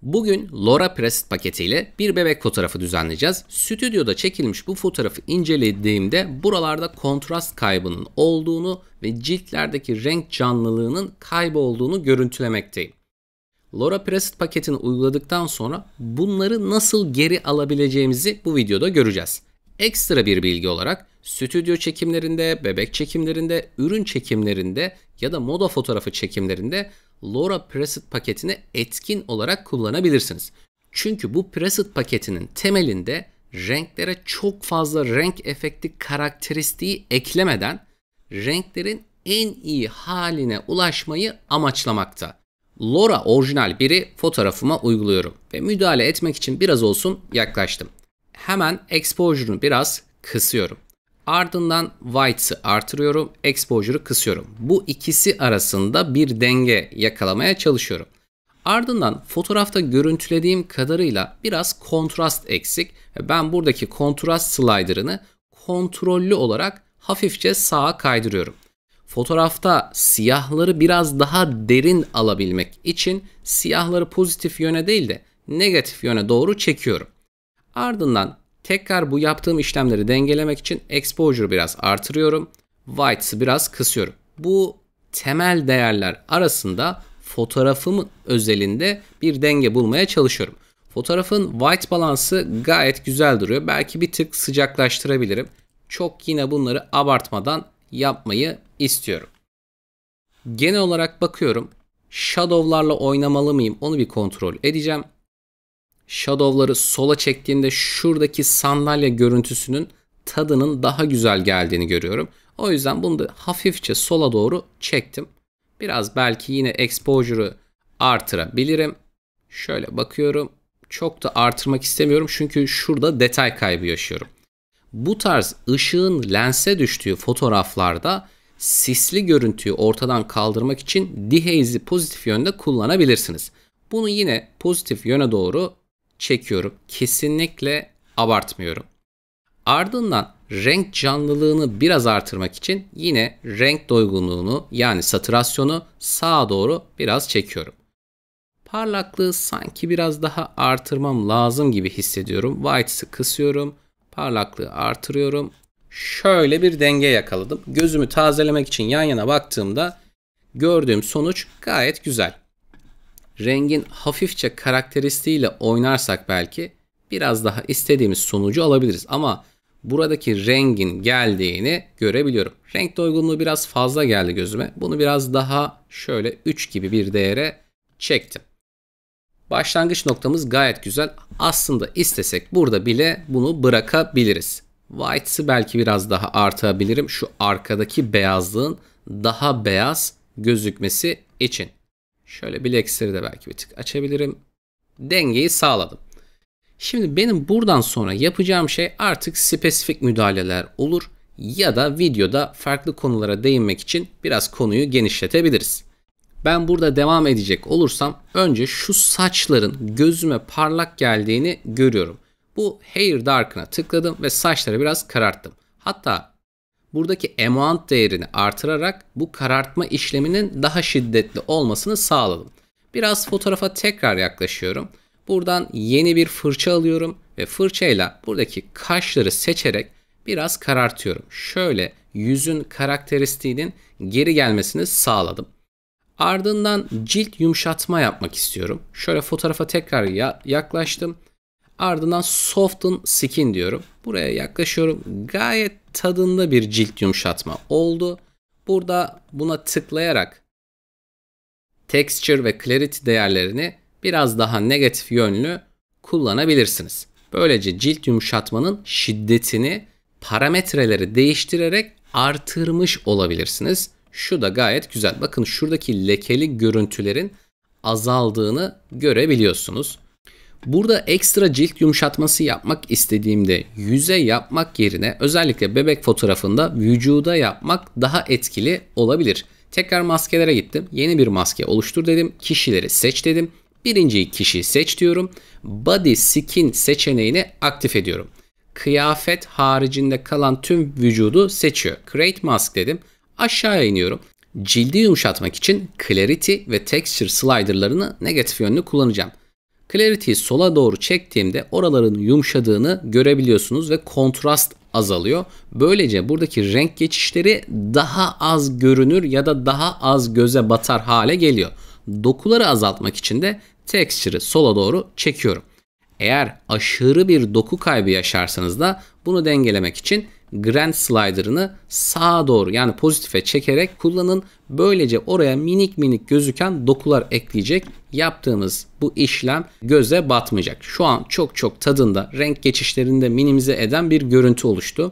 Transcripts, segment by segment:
Bugün LoRa Preset paketiyle bir bebek fotoğrafı düzenleyeceğiz. Stüdyoda çekilmiş bu fotoğrafı incelediğimde buralarda kontrast kaybının olduğunu ve ciltlerdeki renk canlılığının kaybolduğunu görüntülemekteyim. LoRa Preset paketini uyguladıktan sonra bunları nasıl geri alabileceğimizi bu videoda göreceğiz. Ekstra bir bilgi olarak stüdyo çekimlerinde, bebek çekimlerinde, ürün çekimlerinde ya da moda fotoğrafı çekimlerinde LoRa Preset paketini etkin olarak kullanabilirsiniz. Çünkü bu preset paketinin temelinde renklere çok fazla renk efekti karakteristiği eklemeden renklerin en iyi haline ulaşmayı amaçlamakta. LoRa orijinal biri fotoğrafıma uyguluyorum ve müdahale etmek için biraz olsun yaklaştım. Hemen exposure'unu biraz kısıyorum. Ardından white'sı artırıyorum, exposure'ı kısıyorum. Bu ikisi arasında bir denge yakalamaya çalışıyorum. Ardından fotoğrafta görüntülediğim kadarıyla biraz kontrast eksik ve ben buradaki kontrast slider'ını kontrollü olarak hafifçe sağa kaydırıyorum. Fotoğrafta siyahları biraz daha derin alabilmek için siyahları pozitif yöne değil de negatif yöne doğru çekiyorum. Ardından tekrar bu yaptığım işlemleri dengelemek için exposure'ı biraz artırıyorum. White'sı biraz kısıyorum. Bu temel değerler arasında fotoğrafımın özelinde bir denge bulmaya çalışıyorum. Fotoğrafın white balansı gayet güzel duruyor. Belki bir tık sıcaklaştırabilirim. Çok yine bunları abartmadan yapmayı istiyorum. Genel olarak bakıyorum. Shadow'larla oynamalı mıyım? Onu bir kontrol edeceğim. Shadow'ları sola çektiğimde şuradaki sandalye görüntüsünün tadının daha güzel geldiğini görüyorum. O yüzden bunu da hafifçe sola doğru çektim. Biraz belki yine exposure'ı artırabilirim. Şöyle bakıyorum. Çok da artırmak istemiyorum çünkü şurada detay kaybı yaşıyorum. Bu tarz ışığın lense düştüğü fotoğraflarda sisli görüntüyü ortadan kaldırmak için dehaze'i pozitif yönde kullanabilirsiniz. Bunu yine pozitif yöne doğru çekiyorum. Kesinlikle abartmıyorum. Ardından renk canlılığını biraz artırmak için yine renk doygunluğunu yani satürasyonu sağa doğru biraz çekiyorum. Parlaklığı sanki biraz daha artırmam lazım gibi hissediyorum. White'sı kısıyorum. Parlaklığı artırıyorum. Şöyle bir denge yakaladım. Gözümü tazelemek için yan yana baktığımda gördüğüm sonuç gayet güzel. Rengin hafifçe karakteristiğiyle oynarsak belki biraz daha istediğimiz sonucu alabiliriz. Ama buradaki rengin geldiğini görebiliyorum. Renk doygunluğu biraz fazla geldi gözüme. Bunu biraz daha şöyle 3 gibi bir değere çektim. Başlangıç noktamız gayet güzel. Aslında istesek burada bile bunu bırakabiliriz. White'sı belki biraz daha artabilirim. Şu arkadaki beyazlığın daha beyaz gözükmesi için. Şöyle Blackster'i de belki bir tık açabilirim. Dengeyi sağladım. Şimdi benim buradan sonra yapacağım şey artık spesifik müdahaleler olur ya da videoda farklı konulara değinmek için biraz konuyu genişletebiliriz. Ben burada devam edecek olursam önce şu saçların gözüme parlak geldiğini görüyorum. Bu Hair Darken'a tıkladım ve saçları biraz kararttım. Hatta buradaki amount değerini artırarak bu karartma işleminin daha şiddetli olmasını sağladım. Biraz fotoğrafa tekrar yaklaşıyorum. Buradan yeni bir fırça alıyorum ve fırçayla buradaki kaşları seçerek biraz karartıyorum. Şöyle yüzün karakteristiğinin geri gelmesini sağladım. Ardından cilt yumuşatma yapmak istiyorum. Şöyle fotoğrafa tekrar yaklaştım. Ardından soften skin diyorum. Buraya yaklaşıyorum. Gayet tadında bir cilt yumuşatma oldu. Burada buna tıklayarak texture ve clarity değerlerini biraz daha negatif yönlü kullanabilirsiniz. Böylece cilt yumuşatmanın şiddetini parametreleri değiştirerek artırmış olabilirsiniz. Şu da gayet güzel. Bakın şuradaki lekeli görüntülerin azaldığını görebiliyorsunuz. Burada ekstra cilt yumuşatması yapmak istediğimde yüze yapmak yerine özellikle bebek fotoğrafında vücuda yapmak daha etkili olabilir. Tekrar maskelere gittim. Yeni bir maske oluştur dedim. Kişileri seç dedim. Birinci kişiyi seç diyorum. Body Skin seçeneğini aktif ediyorum. Kıyafet haricinde kalan tüm vücudu seçiyor. Create Mask dedim. Aşağıya iniyorum. Cildi yumuşatmak için Clarity ve Texture slider'larını negatif yönlü kullanacağım. Clarity'yi sola doğru çektiğimde oraların yumuşadığını görebiliyorsunuz ve kontrast azalıyor. Böylece buradaki renk geçişleri daha az görünür ya da daha az göze batar hale geliyor. Dokuları azaltmak için de texture'ı sola doğru çekiyorum. Eğer aşırı bir doku kaybı yaşarsanız da bunu dengelemek için Grand Slider'ını sağa doğru yani pozitife çekerek kullanın. Böylece oraya minik minik gözüken dokular ekleyecek. Yaptığımız bu işlem göze batmayacak. Şu an çok tadında, renk geçişlerini de minimize eden bir görüntü oluştu.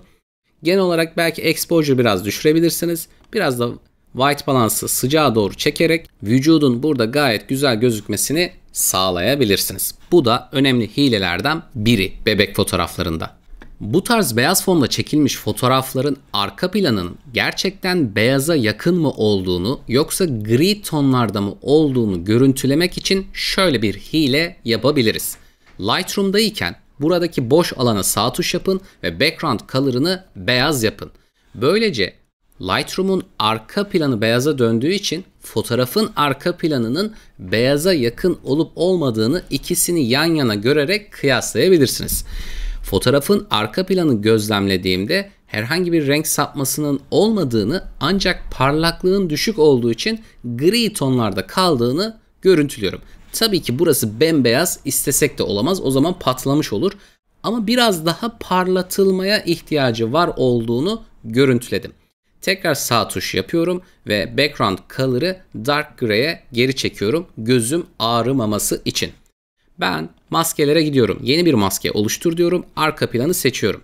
Genel olarak belki exposure biraz düşürebilirsiniz. Biraz da white balance'ı sıcağa doğru çekerek vücudun burada gayet güzel gözükmesini sağlayabilirsiniz. Bu da önemli hilelerden biri bebek fotoğraflarında. Bu tarz beyaz fonla çekilmiş fotoğrafların arka planının gerçekten beyaza yakın mı olduğunu yoksa gri tonlarda mı olduğunu görüntülemek için şöyle bir hile yapabiliriz. Lightroom'dayken buradaki boş alana sağ tuş yapın ve background color'ını beyaz yapın. Böylece Lightroom'un arka planı beyaza döndüğü için fotoğrafın arka planının beyaza yakın olup olmadığını ikisini yan yana görerek kıyaslayabilirsiniz. Fotoğrafın arka planı gözlemlediğimde herhangi bir renk sapmasının olmadığını ancak parlaklığın düşük olduğu için gri tonlarda kaldığını görüntülüyorum. Tabii ki burası bembeyaz istesek de olamaz, o zaman patlamış olur. Ama biraz daha parlatılmaya ihtiyacı var olduğunu görüntüledim. Tekrar sağ tuş yapıyorum ve background color'ı dark gray'e geri çekiyorum gözüm ağrımaması için. Ben maskelere gidiyorum. Yeni bir maske oluştur diyorum. Arka planı seçiyorum.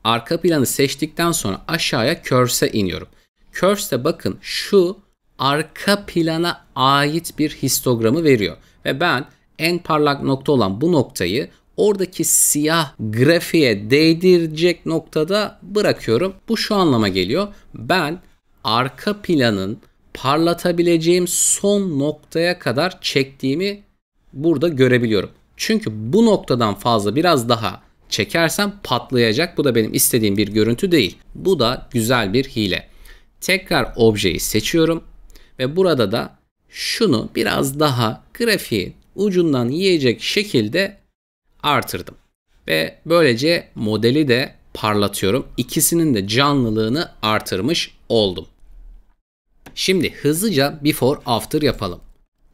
Arka planı seçtikten sonra aşağıya Curve'e iniyorum. Curve'de bakın şu arka plana ait bir histogramı veriyor. Ve ben en parlak nokta olan bu noktayı oradaki siyah grafiğe değdirecek noktada bırakıyorum. Bu şu anlama geliyor. Ben arka planın parlatabileceğim son noktaya kadar çektiğimi burada görebiliyorum. Çünkü bu noktadan fazla biraz daha çekersem patlayacak. Bu da benim istediğim bir görüntü değil. Bu da güzel bir hile. Tekrar objeyi seçiyorum ve burada da şunu biraz daha grafiğin ucundan yiyecek şekilde artırdım. Ve böylece modeli de parlatıyorum. İkisinin de canlılığını artırmış oldum. Şimdi hızlıca before after yapalım.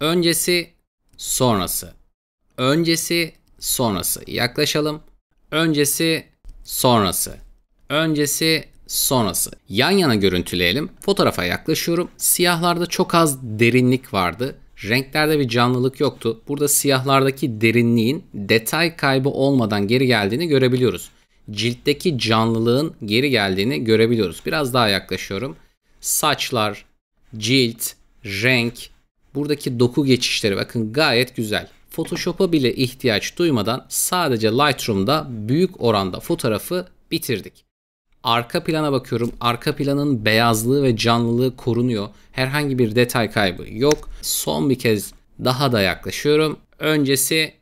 Öncesi, sonrası. Öncesi, sonrası. Yaklaşalım. Öncesi, sonrası. Öncesi, sonrası. Yan yana görüntüleyelim. Fotoğrafa yaklaşıyorum. Siyahlarda çok az derinlik vardı. Renklerde bir canlılık yoktu. Burada siyahlardaki derinliğin detay kaybı olmadan geri geldiğini görebiliyoruz. Ciltteki canlılığın geri geldiğini görebiliyoruz. Biraz daha yaklaşıyorum. Saçlar, cilt, renk, buradaki doku geçişleri bakın gayet güzel. Photoshop'a bile ihtiyaç duymadan sadece Lightroom'da büyük oranda fotoğrafı bitirdik. Arka plana bakıyorum. Arka planın beyazlığı ve canlılığı korunuyor. Herhangi bir detay kaybı yok. Son bir kez daha da yaklaşıyorum. Öncesi,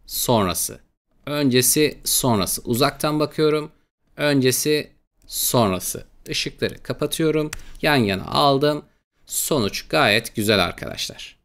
sonrası. Öncesi, sonrası. Uzaktan bakıyorum. Öncesi, sonrası. Işıkları kapatıyorum. Yan yana aldım. Sonuç gayet güzel arkadaşlar.